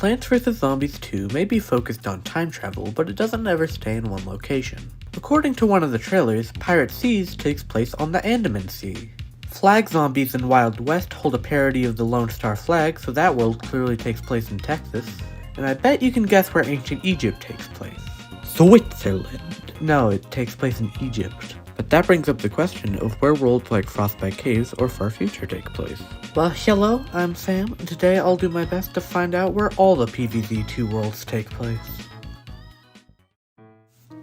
Plants vs. Zombies 2 may be focused on time travel, but it doesn't ever stay in one location. According to one of the trailers, Pirate Seas takes place on the Andaman Sea. Flag Zombies in Wild West hold a parody of the Lone Star flag, so that world clearly takes place in Texas. And I bet you can guess where ancient Egypt takes place. Switzerland. No, it takes place in Egypt. But that brings up the question of where worlds like Frostbite Caves or Far Future take place. Well, hello, I'm Sam, and today I'll do my best to find out where all the PVZ2 worlds take place.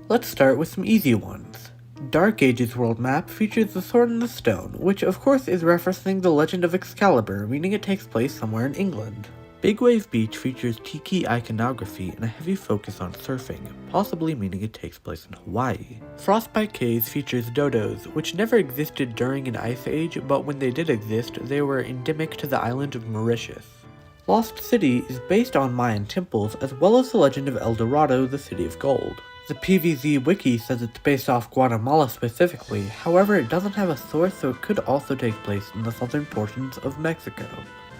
Let's start with some easy ones. Dark Ages world map features the Sword in the Stone, which of course is referencing the legend of Excalibur, meaning it takes place somewhere in England. Big Wave Beach features tiki iconography and a heavy focus on surfing, possibly meaning it takes place in Hawaii. Frostbite Caves features dodos, which never existed during an ice age, but when they did exist, they were endemic to the island of Mauritius. Lost City is based on Mayan temples, as well as the legend of El Dorado, the City of Gold. The PVZ wiki says it's based off Guatemala specifically, however it doesn't have a source, so it could also take place in the southern portions of Mexico.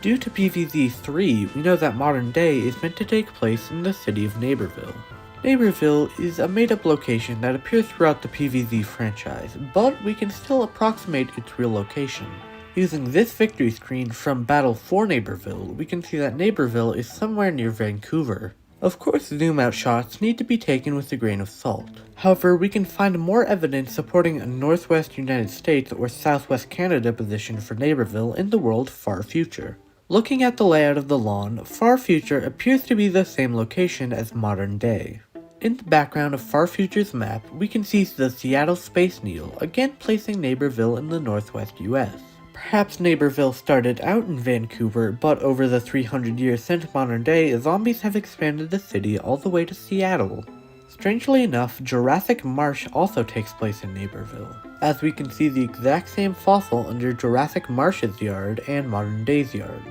Due to PVZ3, we know that modern day is meant to take place in the city of Naperville. Naperville is a made-up location that appears throughout the PVZ franchise, but we can still approximate its real location. Using this victory screen from Battle for Naperville, we can see that Naperville is somewhere near Vancouver. Of course, zoom-out shots need to be taken with a grain of salt. However, we can find more evidence supporting a Northwest United States or Southwest Canada position for Naperville in the world Far Future. Looking at the layout of the lawn, Far Future appears to be the same location as modern day. In the background of Far Future's map, we can see the Seattle Space Needle, again placing Naperville in the northwest US. Perhaps Naperville started out in Vancouver, but over the 300 years since modern day, zombies have expanded the city all the way to Seattle. Strangely enough, Jurassic Marsh also takes place in Naperville, as we can see the exact same fossil under Jurassic Marsh's yard and modern day's yard.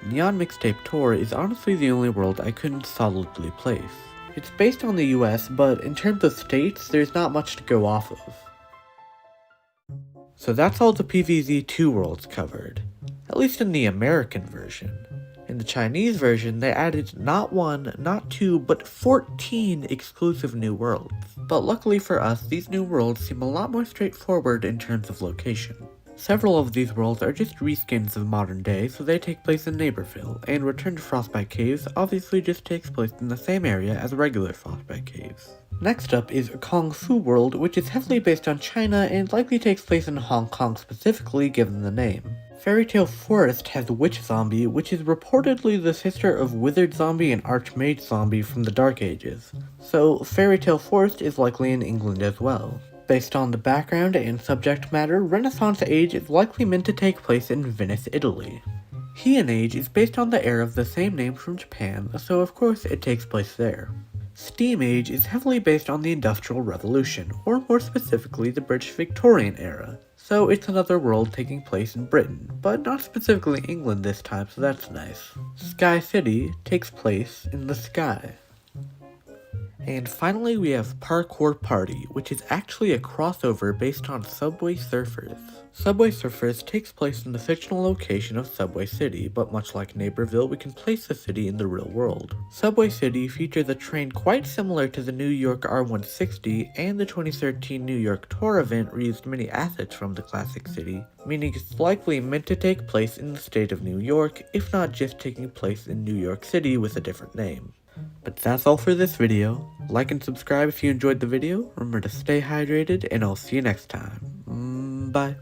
Neon Mixtape Tour is honestly the only world I couldn't solidly place. It's based on the US, but in terms of states, there's not much to go off of. So that's all the PVZ2 worlds covered, at least in the American version. In the Chinese version, they added not 1, not 2, but 14 exclusive new worlds. But luckily for us, these new worlds seem a lot more straightforward in terms of location. Several of these worlds are just reskins of modern day, so they take place in Naperville, and Return to Frostbite Caves obviously just takes place in the same area as regular Frostbite Caves. Next up is Kung Fu World, which is heavily based on China and likely takes place in Hong Kong specifically given the name. Fairy Tale Forest has Witch Zombie, which is reportedly the sister of Wizard Zombie and Archmage Zombie from the Dark Ages, so Fairy Tale Forest is likely in England as well. Based on the background and subject matter, Renaissance Age is likely meant to take place in Venice, Italy. Heian Age is based on the era of the same name from Japan, so of course it takes place there. Steam Age is heavily based on the Industrial Revolution, or more specifically the British Victorian era, so it's another world taking place in Britain, but not specifically England this time, so that's nice. Sky City takes place in the sky. And finally we have Parkour Party, which is actually a crossover based on Subway Surfers. Subway Surfers takes place in the fictional location of Subway City, but much like Naperville, we can place the city in the real world. Subway City features a train quite similar to the New York R160, and the 2013 New York tour event reused many assets from the classic city, meaning it's likely meant to take place in the state of New York, if not just taking place in New York City with a different name. But that's all for this video. Like and subscribe if you enjoyed the video, remember to stay hydrated, and I'll see you next time. Bye.